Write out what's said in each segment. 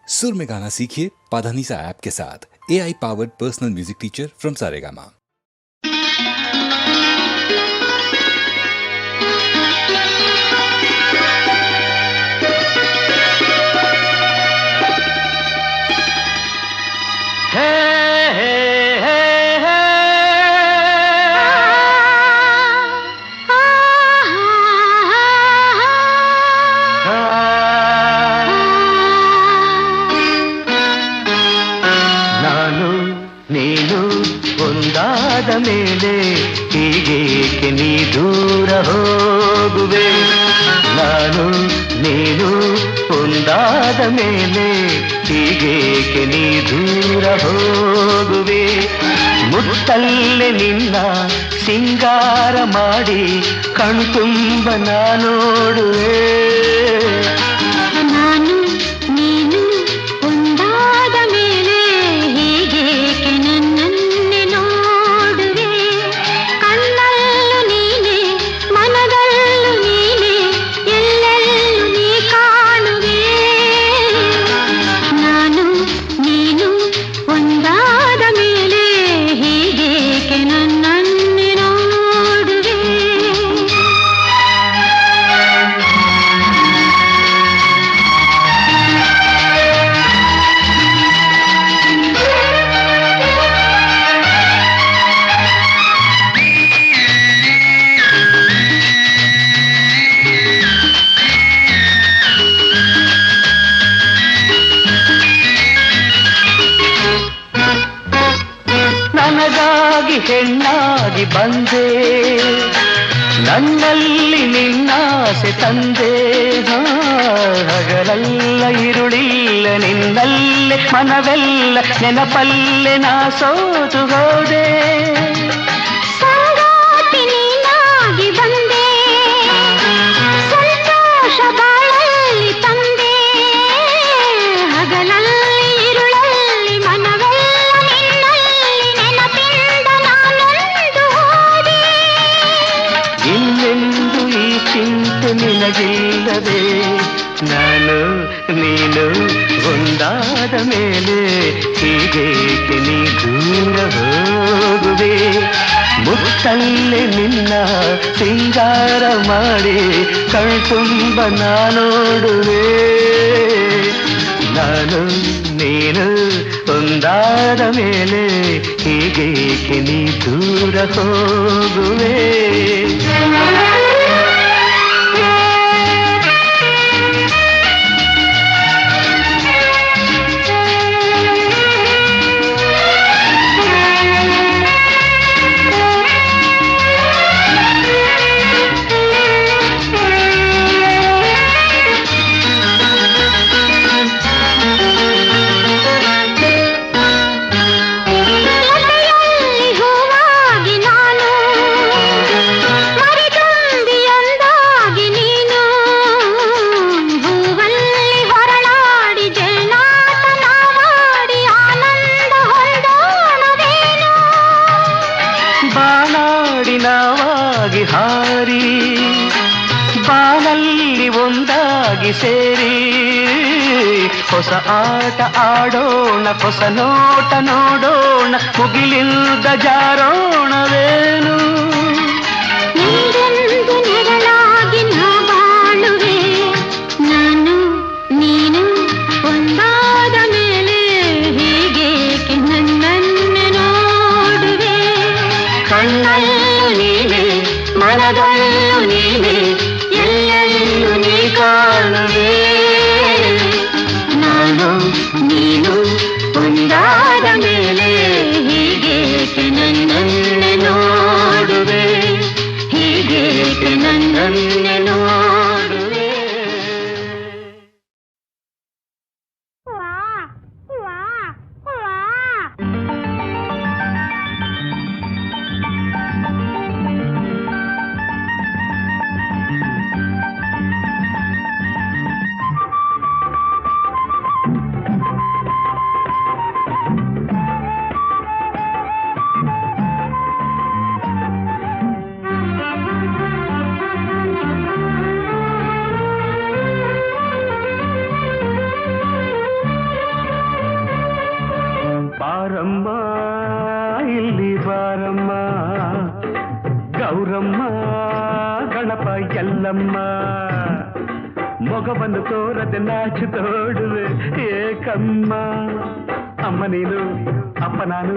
सुर में गाना सीखिए पाधानीसा ऐप के साथ। AI powered personal music teacher from Saregama. ಒಂದಾದ ಮೇಲೆ ಹೀಗೇಕೆ ನೀ ದೂರ ಹೋಗುವೆ? ನಾನು ನೀನು ಒಂದಾದ ಮೇಲೆ ಹೀಗೇಕೆ ನೀ ದೂರ ಹೋಗುವೆ? ಮುತ್ತಲ್ಲೇ ನಿನ್ನ ಸಿಂಗಾರ ಮಾಡಿ ಕಣ್ತುಂಬ ನೋಡುವೆ. ನನಗಾಗಿ ಹೆಣ್ಣಾಗಿ ಬಂದೆ, ನನ್ನಲ್ಲಿ ನಿನ್ನಾಸೆ ತಂದೆ. ಹಗಲೆಲ್ಲ ಇರುಳಿಲ್ಲ ನಿನ್ನಲ್ಲೇ ಮನವೆಲ್ಲ ನೆನಪಲ್ಲೇ ನಾ ಸೋತು ಹೋದೆ. ಸಂಗಾತಿ ನೀನಾಗಿ ಬಂದೆ, ಸಂತೋಷ ಬಾಳಲ್ಲಿ ತಂದೆ. ಹಗಲಲ್ಲಿ ಇರುಳಲ್ಲಿ ಮನವೆಲ್ಲ ನಿನ್ನಲ್ಲಿ ನೆನಪಿಂದ ನಾನೊಂದು ಹೋದೆ. ಇನ್ನೆಂದು ಈ ಚಿಂತೆ ನಿನಗಿಲ್ಲದೆ, ನಾನು ನೀನು ಒಂದಾದ ಮೇಲೆ ಹೀಗೇಕೆ ನೀ ದೂರ ಹೋಗುವೆ? ಮುತ್ತಲ್ಲೇ ನಿನ್ನ ಸಿಂಗಾರ ಮಾಡಿ ಕಣ್ತುಂಬ ನೋಡುವೆ. ನಾನು ನೀನು ಒಂದಾದ ಮೇಲೆ ಹೀಗೇಕೆ ನೀ ದೂರ ಹೋಗುವೆ? ಬಾನಾಡಿನವಾಗಿ ಹಾರಿ ಬಾನಲ್ಲಿ ಒಂದಾಗಿ ಸೇರಿ ಹೊಸ ಆಟ ಆಡೋಣ, ಹೊಸ ನೋಟ ನೋಡೋಣ, ಮುಗಿಲಿಂದ ಜಾರೋಣವೇನು? ನೀರೆಂದು ನೆರಳಾಗಿ ನಾ ಬಾಳುವೆ, ನಾನು ನೀನು ಒಂದಾದ ಮೇಲೆ ಹೀಗೇಕೆ ನನ್ನನ್ನೇ ನೋಡುವೆ? ಕಣ್ಣಲ್ಲೂ ನೀನೆ, ಮನದಲ್ಲೂ ನೀನೆ, ಎಲ್ಲೆಲ್ಲೂ ನೀ ಕಾಣುವೆ. ನಾನು ನೀನು ಒಂದಾದ ಮೇಲೆ ಹೀಗೇಕೆ ನನ್ನನ್ನೇ ನೋಡುವೆ? ಹೀಗೆ ಎಲ್ಲಮ್ಮ ಮೊಗವನ್ನು ತೋರದೆ ನಾಚು ತೋಡುವೆ ಏಕಮ್ಮ ಅಮ್ಮ ನೀನು ಅಪ್ಪ ನಾನು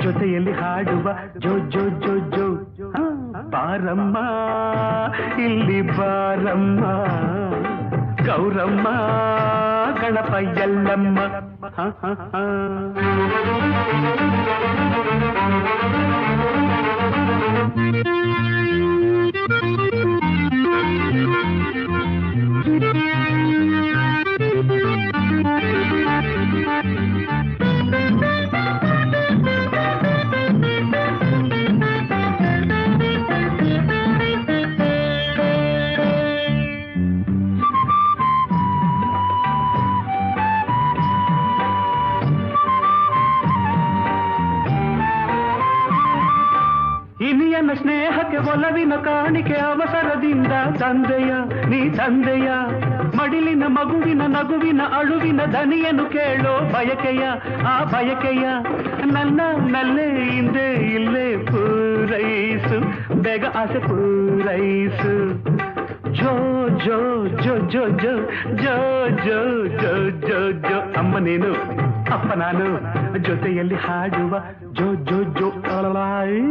ಜೊತೆಯಲ್ಲಿ ಹಾಡುವ ಜೋ ಜೋ ಜೋ ಜೋ ಬಾರಮ್ಮ ಇಲ್ಲಿ ಬಾರಮ್ಮ ಗೌರಮ್ಮ ಗಣಪ ಎಲ್ಲಮ್ಮ ಇನಿಯನ ಸ್ನೇಹಕ್ಕೆ ಒಲವಿನ ಕಾಣಿಕೆ ಅವಸರದಿಂದ ತಂದೆಯ ನೀ ತಂದೆಯ ಮಡಿಲಿನ ಮಗುವಿನ ನಗುವಿನ ಅಳುವಿನ ದನಿಯನ್ನು ಕೇಳೋ ಬಯಕೆಯ ಆ ಬಯಕೆಯ ನನ್ನ ನಲ್ಲೇ ಹಿಂದೆ ಇಲ್ಲೇ ಪೂರೈಸು ಬೇಗ ಆಸೆ ಪೂರೈಸು ಜೋ ಜೋ ಜೋ ಜೋ ಜೋ ಜೋ ಜೋ ಜೋ ಜೋ ಜೋ ಅಮ್ಮ ನೀನು ಅಪ್ಪ ನಾನು ಜೊತೆಯಲ್ಲಿ ಹಾಡುವ ಜೋ ಜೋ ಜೋ ಅಳಲಾಯಿ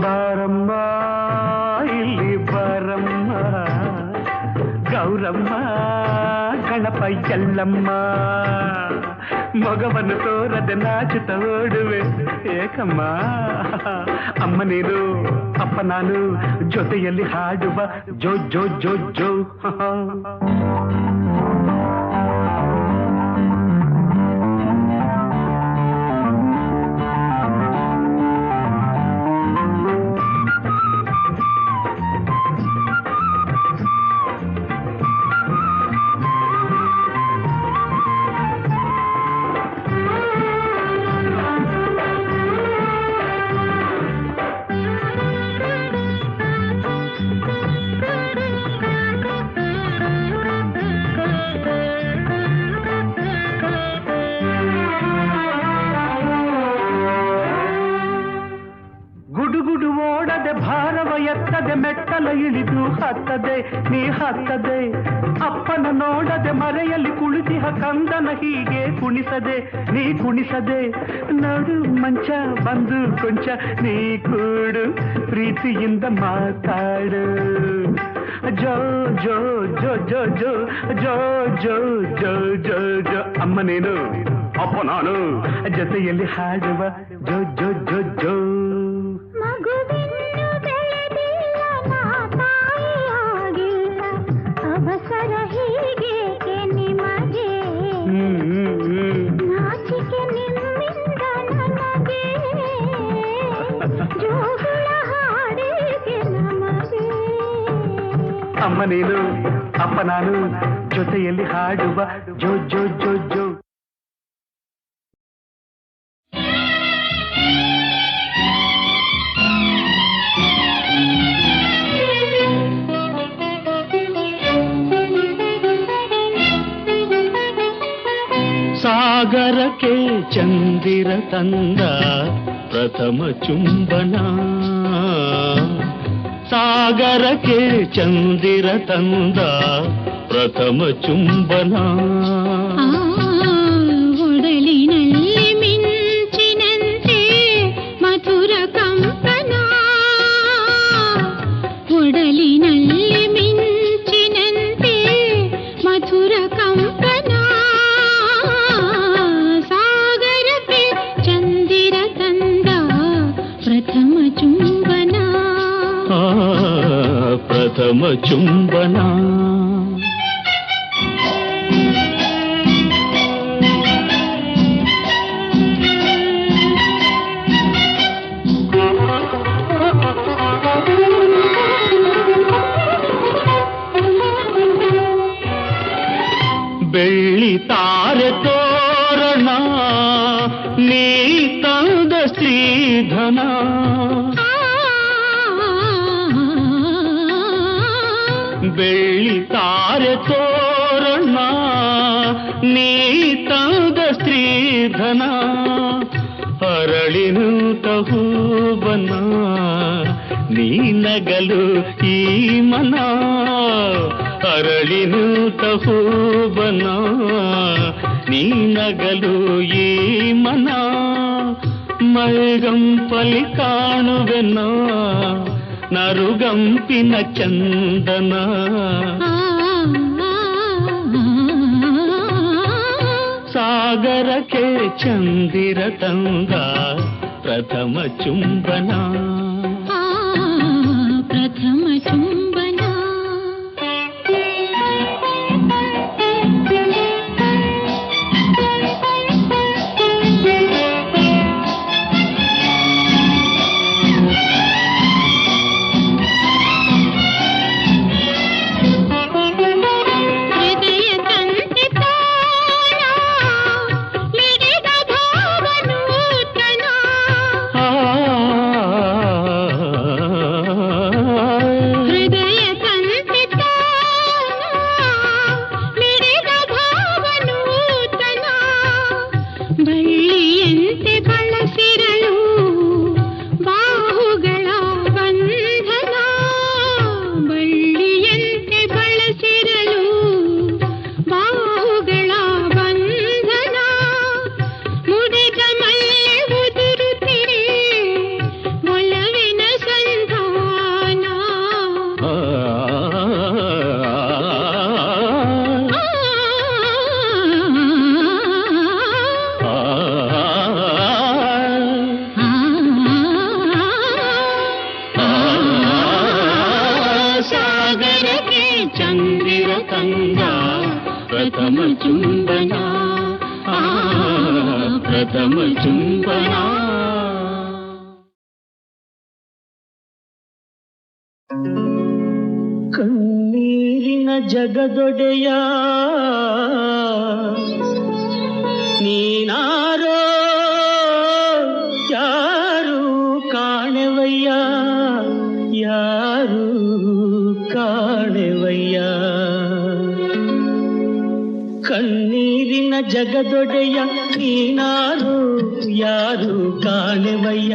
ಬಾರಮ್ಮ ಇಲ್ಲಿ ಬಾರಮ್ಮ ಗೌರಮ್ಮ ಗಣಪ ಎಲ್ಲಮ್ಮ ಮಗವನ್ನು ತೋರದೆ ನಾಚುತ್ತ ಓಡುವೆ ಏಕಮ್ಮ ಅಮ್ಮ ನೀನು ಅಪ್ಪ ನಾನು ಜೊತೆಯಲ್ಲಿ ಹಾಡುವ ಜೋ ಜೋ ಜೋ ಜೋ ಗುಡುಗುಡು ಓಡದೆ ಭಾರವ ಎತ್ತದೆ ಮೆಟ್ಟಲ ಇಳಿದು ಹತ್ತದೆ ನೀ ಹತ್ತದೆ ಅಪ್ಪನ ನೋಡದೆ ಮರೆಯಲ್ಲಿ ಕುಳಿತಿಹ ಕಂದನ ಹೀಗೆ ಕುಣಿಸದೆ ನೀ ಕುಣಿಸದೆ ನಡು ಮಂಚ ಬಂದು ಕೊಂಚ ನೀ ಕೂಡು ಪ್ರೀತಿಯಿಂದ ಮಾತಾಡು ಜೋ ಜೋ ಜೋ ಜೋ ಜೋ ಜೋ ಜೋ ಜೋ ಜೋ ಜೋ ಅಮ್ಮ ನೀನು ಅಪ್ಪ ನಾನು ಜೊತೆಯಲ್ಲಿ ಹಾಡುವ ಜೋ ಜೋ ಜೋ ಜೋ ಮಗುವಿನ್ನು ಬೆಳೆದಿಲ್ಲ ನಾ ತಾಯಿಯಾಗಿಲ್ಲ ಅವಸರ ಹೀಗೇಕೆ ನಿಮಗೆ ನಾಚಿಕೆ ನಿಮ್ಮಿಂದ ನನಗೆ ಜೋಗುಳ ಹಾಡಿಗೆ ನಮಗೆ ಅಮ್ಮ ನೀನು ಅಪ್ಪ ನಾನು ಜೊತೆಯಲ್ಲಿ ಹಾಡುವ ಜೋ ಜೋ ಜೋ ಜೋ ಸಾಗರಕ್ಕೆ ಚಂದಿರ ತಂದ ಪ್ರಥಮ ಚುಂಬನ ಸಾಗರಕ್ಕೆ ಚಂದಿರ ತಂದ ಪ್ರಥಮ ಚುಂಬನ ಒಡಲಿನಲ್ಲಿ ಮಿಂಚಿನಂತೆ ಮಧುರ ಕಂಪನ ಒಡಲಿನಲ್ಲಿ ಮಿಂಚಿನಂತೆ ಮಧುರ ಕಂಪನ ಸಾಗರಕ್ಕೆ ಚಂದಿರ ತಂದ ಪ್ರಥಮ ಚುಂಬನ ಪ್ರಥಮ ಚುಂಬನ ಬೆಳ್ಳಿ ಶ್ರೀಧನ ಬೆಳ್ಳಿ ತಾರೆ ತೋರಣ ನೀ ತಂದ ಸ್ತ್ರೀಧನ ಅರಳಿನುತ ಹೂವನ ನೀ ನಗಲು ಈ ಮನ ಅರಳಿನುತ ಹೂವನ ನೀ ನಗಲು ಈ ಮನ ಮೈಗಂಪಲಿ ಕಾಣುವೆನ ನರುಗಂಪಿನ ಚಂದನ ಸಾಗರಕ್ಕೆ ಚಂದಿರ ತಂದ ಪ್ರಥಮ ಚುಂಬನ ಪ್ರಥಮ ಚುಂಬನ ಪ್ರಥಮ ಚುಂಬನ ಪ್ರಥಮ ಚುಂಬನ ಕಣ್ಣೀರಿನ ಜಗದೊಡೆಯ ನೀನಾರೋ ಯಾರು ಕಾಣೆವಯ್ಯ ಯಾರು ಕಾಣೆವಯ್ಯ ಕಣ್ಣೀರಿನ ಜಗದೊಡೆಯ ನೀನಾರು ಯಾರು ಕಾಣೆವಯ್ಯ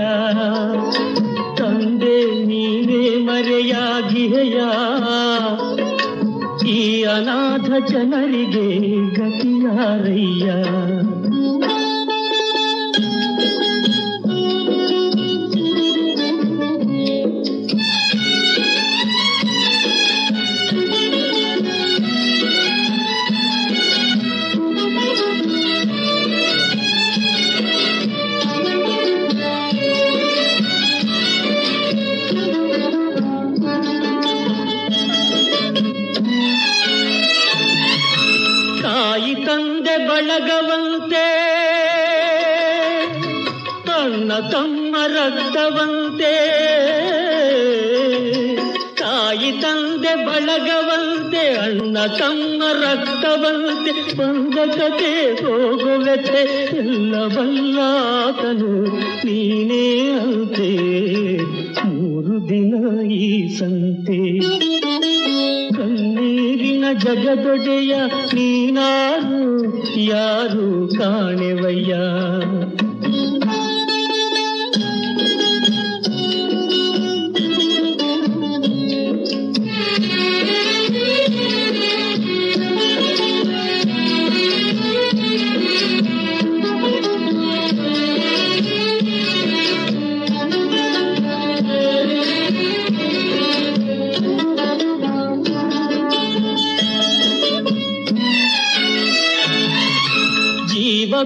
ತಂದೆ ನೀವೇ ಮರೆಯಾಗಿಹೆಯ ಈ ಅನಾಥ ಜನರಿಗೆ ಗತಿಯಾರಯ್ಯ ತಾಯಿ ತಂದೆ ಬಳಗವಂತೆ ಅಣ್ಣ ತಮ್ಮ ರಕ್ತವಂತೆ ತಾಯಿ ತಂದೆ ಬಳಗವಂತೆ ಅಣ್ಣ ತಮ್ಮ ರಕ್ತವಂತೆ ಬಂದ ಕತೆ ಹೋಗುವೆತೆ ಎಲ್ಲವಲ್ಲಾತನು ನೀನೇ ಅಂತೆ ಮೂರು ದಿನ ಈ ಸಂತೆ ಕಣ್ಣೀರಿನ ಜಗದೊಡೆಯ ನೀನಾರು ಯಾರು ಕಾಣೆವಯ್ಯ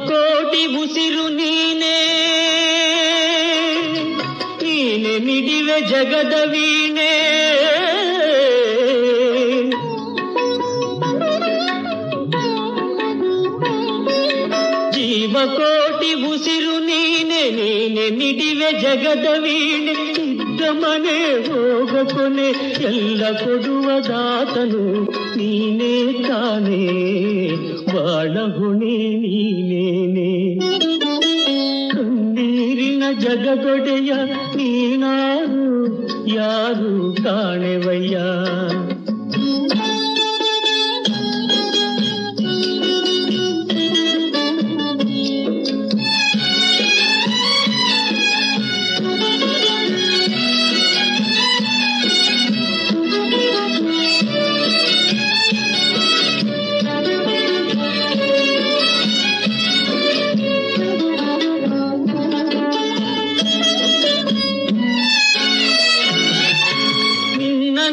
ಕೋಟಿ ಉಸಿರು ನೀನೇ ನೀನೆ ಮಿಡಿವೆ ಜಗದ ವೀಣೆ ಜೀವಕೋಟಿ ಉಸಿರು ನೀನೆ ನೀನೆ ಮಿಡಿವೆ ಜಗದ ವೀಣೆ ಇದ್ದ ಮನೆ ಹೋಗ ಕೊನೆ ಎಲ್ಲ ಕೊಡುವದಾತನು ನೀನೇ ತಾನೇ ಬಾಳ ಹೊಣೆ ನೀನೇನೆ ಕಣ್ಣೀರಿನ ಜಗದೊಡೆಯ ನೀನಾರು ಯಾರು ಕಾಣೆವಯ್ಯ.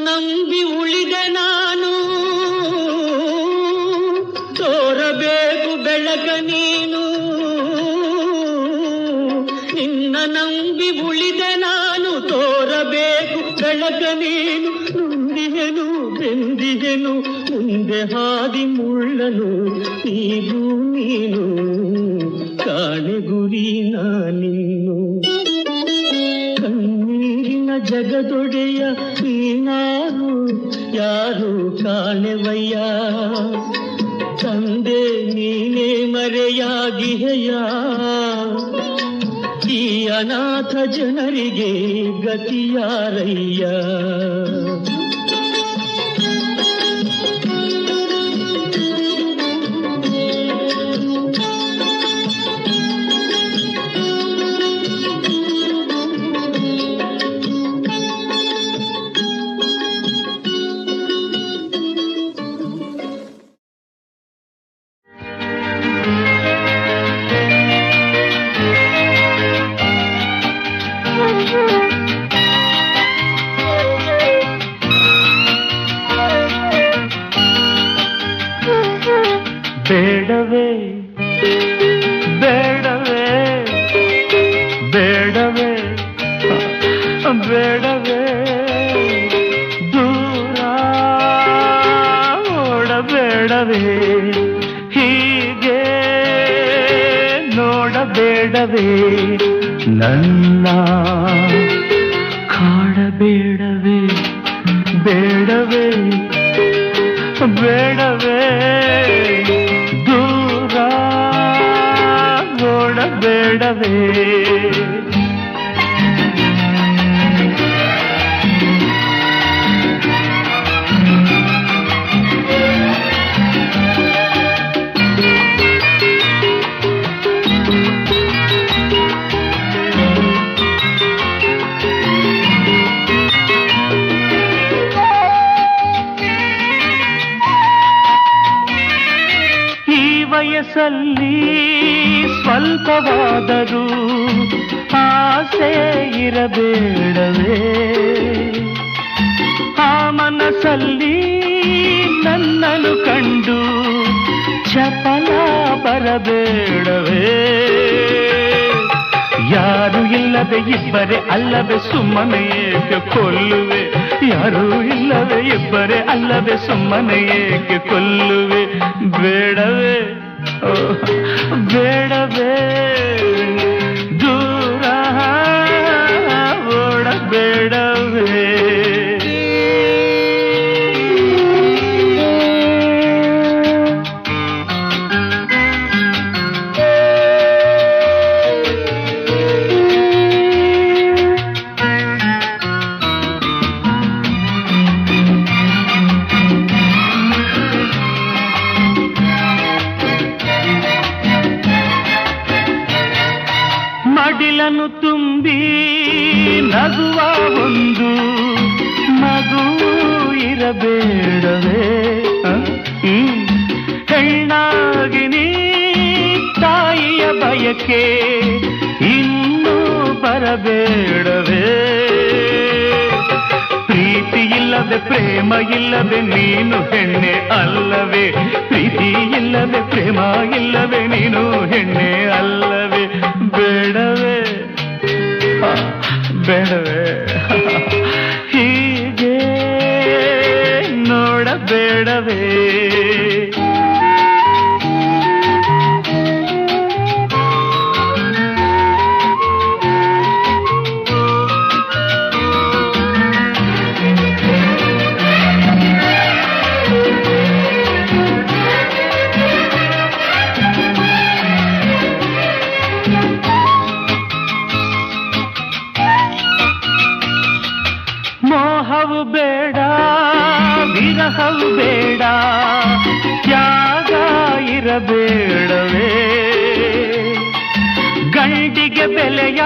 ನಂಬಿ ಉಳಿದೆ ನಾನು, ತೋರಬೇಕು ಬೆಳಕ ನೀನು. ನಿನ್ನ ನಂಬಿ ಉಳಿದೆ ನಾನು, ತೋರಬೇಕು ಬೆಳಕ ನೀನು. ನುಂದಿಹೆನು ಬೆಂದಿಹೆನು ಮುಂದೆ ಹಾದಿ ಮುಳ್ಳನು, ನೀನು ನೀನು ಕಾಣೆ ಗುರಿ ನಾನಿನ್ನು. ಕಣ್ಣೀರಿನ ಜಗದೊಡೆಯ ನೀನಾರು ಯಾರು ಕಾಣೆವಯ್ಯ. ತಂದೆ ನೀನೇ ಮರೆಯಾಗಿಹೆಯ, ಈ ಅನಾಥ ಜನರಿಗೆ ಗತಿಯಾರಯ್ಯ. ಬೇಡವೇ ಬೇಡವೇ ಬೇಡವೇ ಬೇಡವೇ ದೂರ ಓಡಬೇಡವೇ, ಹೀಗೆ ನೋಡಬೇಡವೇ, ನನ್ನ ಕಾಡಬೇಡವೇ, ಬೇಡವೇ ಬೇಡವೇ ದೂರ ಓಡಬೇಡವೇ. ವಯಸ್ಸಲ್ಲಿ ಸ್ವಲ್ಪವಾದರೂ ಆಸೆ ಇರಬೇಡವೇ, ಆ ಮನಸ್ಸಲ್ಲಿ ನನ್ನನ್ನು ಕಂಡು ಚಪಲ ಬರಬೇಡವೇ. ಯಾರು ಇಲ್ಲದೆ ಇಬ್ಬರೇ ಅಲ್ಲವೇ ಸುಮ್ಮನೆ ಏಕೆ ಕೊಲ್ಲುವೆ, ಯಾರು ಇಲ್ಲವೇ ಇಬ್ಬರೇ ಅಲ್ಲವೇ ಸುಮ್ಮನೆ ಏಕೆ ಕೊಲ್ಲುವೆ. ಬೇಡವೇ ಬೇಡವೇ ದೂರ ಓಡಬೇಡವೇ. ಮಡಿಲನ್ನು ತುಂಬಿ ನಗುವ ಒಂದು ಮಗು ಇರಬೇಡವೇ, ಹೆಣ್ಣಾಗಿ ನೀ ತಾಯಿಯ ಬಯಕೆ ಇನ್ನೂ ಬರಬೇಡವೇ. ಪ್ರೀತಿ ಇಲ್ಲದೆ ಪ್ರೇಮ ಇಲ್ಲದೆ ನೀನು ಹೆಣ್ಣೆ ಅಲ್ಲವೇ, ಪ್ರೀತಿ ಇಲ್ಲದೆ ಪ್ರೇಮ ಇಲ್ಲವೇ ನೀನು ಹೆಣ್ಣೆ ಅಲ್ಲವೇ. ಬೇಡವೇ ಬೇಡವೇ ಹೀಗೆ ನೋಡಬೇಡವೇ. ಗಂಟಿಗೆ ಬೆಲೆಯ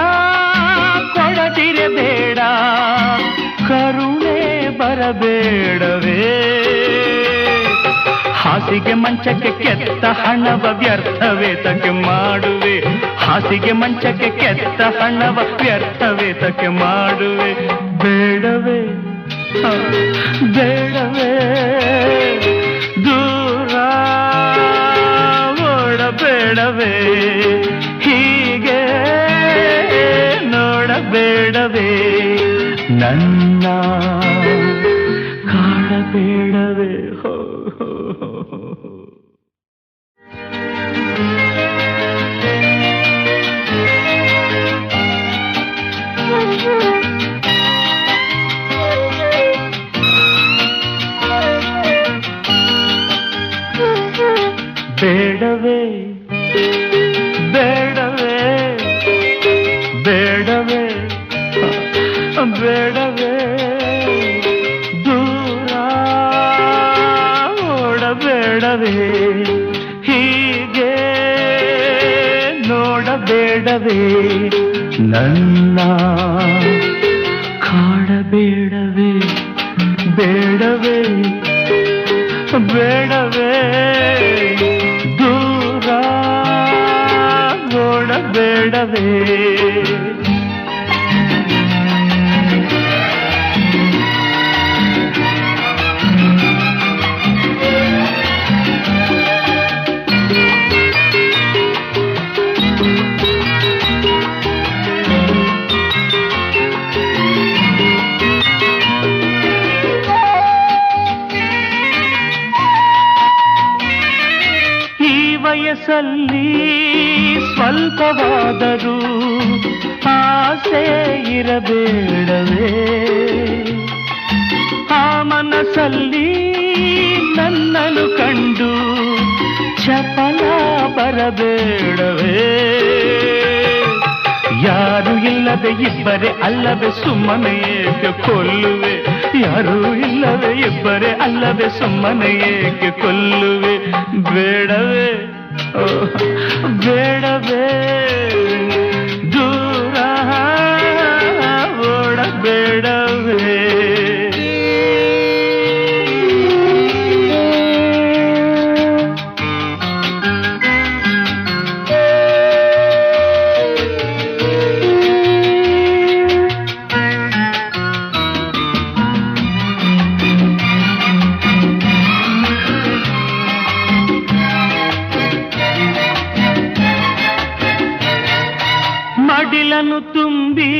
ಕೊಡದಿರಬೇಡ, ಕರುಣೆ ಬರಬೇಡವೇ. ಹಾಸಿಗೆ ಮಂಚಕ್ಕೆ ಕೆತ್ತ ಹಣವ ವ್ಯರ್ಥವೇತಕ್ಕೆ ಮಾಡುವೆ, ಹಾಸಿಗೆ ಮಂಚಕ್ಕೆ ಕೆತ್ತ ಹಣವ ವ್ಯರ್ಥವೇತಕ್ಕೆ ಮಾಡುವೆ. ಬೇಡವೇ ಬೇಡವೇ ದೂರ ಓಡಬೇಡವೇ, ಹೀಗೆ ನೋಡಬೇಡವೇ, ನನ್ನ ಕಾಡಬೇಡವೇ. ಬೇಡವೇ ಬೇಡವೇ ಬೇಡವೇ ಬೇಡವೇ ದೂರ ಓಡಬೇಡವೇ, ಹೀಗೆ ನೋಡಬೇಡವೇ, ನನ್ನ ಕಾಡಬೇಡವೇ. ಬೇಡವೇ ಬೇಡವೇ ದೂರ ಓಡಬೇಡವೇ. ವಯಸ್ಸಲ್ಲಿ ಸ್ವಲ್ಪವಾದರೂ ಆಸೆ ಇರಬೇಡವೇ, ಆ ಮನಸ್ಸಲ್ಲಿ ನನ್ನನ್ನು ಕಂಡು ಚಪಲ ಬರಬೇಡವೇ. ಯಾರು ಇಲ್ಲದೆ ಇಬ್ಬರೇ ಅಲ್ಲವೇ ಸುಮ್ಮನೆ ಏಕೆ ಕೊಲ್ಲುವೆ, ಯಾರು ಇಲ್ಲವೇ ಇಬ್ಬರೇ ಅಲ್ಲವೇ ಸುಮ್ಮನೆ ಏಕೆ ಕೊಲ್ಲುವೆ. ಬೇಡವೇ ಬೇಡವೇ ದೂರ ಓಡಬೇಡವೇ. ಮಡಿಲನ್ನು ತುಂಬಿ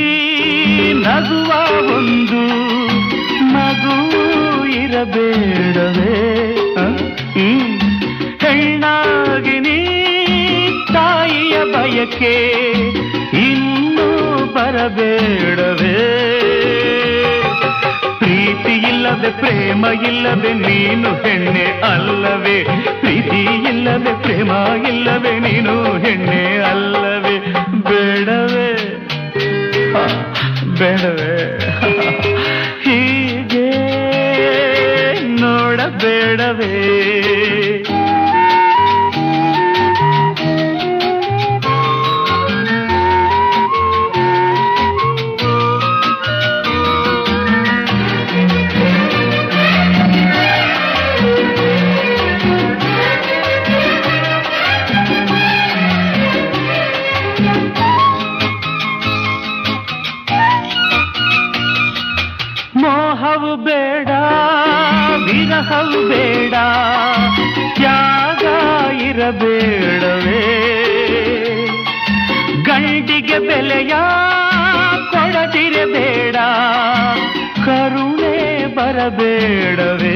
ನಗುವ ಒಂದು ಮಗು ಇರಬೇಡವೇ, ಹೆಣ್ಣಾಗಿ ನೀ ತಾಯಿಯ ಬಯಕೆ ಇನ್ನೂ ಬರಬೇಡವೇ. ಪ್ರೀತಿ ಇಲ್ಲದೆ ಪ್ರೇಮ ಇಲ್ಲದೆ ನೀನು ಹೆಣ್ಣೆ ಅಲ್ಲವೇ, ಪ್ರೀತಿ ಇಲ್ಲದೆ ಪ್ರೇಮ ಇಲ್ಲವೇ ನೀನು ಹೆಣ್ಣೆ ಅಲ್ಲವೇ. ಬೇಡವೇ ಬೇಡವೇ ಹೀಗೆ ನೋಡಬೇಡವೇ. ಮೋಹವು ಬೇಡ ವಿರಹವು ಬೇಡ, ತ್ಯಾಗ ಇರಬೇಡವೇ. ಗಂಟಿಗೆ ಬೆಲೆಯ ಕೊಡದಿರಬೇಡ, ಕರುಣೆ ಬರಬೇಡವೇ.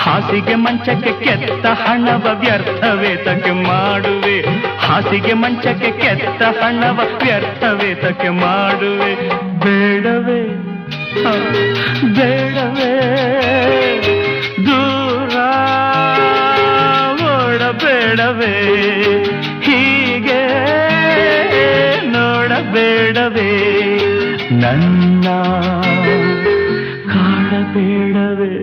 ಹಾಸಿಗೆ ಮಂಚಕ್ಕೆ ಕೆತ್ತ ಹಣವ ವ್ಯರ್ಥವೇತಕ್ಕೆ ಮಾಡುವೆ, ಹಾಸಿಗೆ ಮಂಚಕ್ಕೆ ಕೆತ್ತ ಹಣವ ವ್ಯರ್ಥವೇತಕ್ಕೆ ಮಾಡುವೆ. ಬೇಡವೇ ಬೇಡವೇ ದೂರ ಓಡಬೇಡವೇ, ಹೀಗೆ ನೋಡಬೇಡವೇ, ನನ್ನ ಕಾಡಬೇಡವೇ.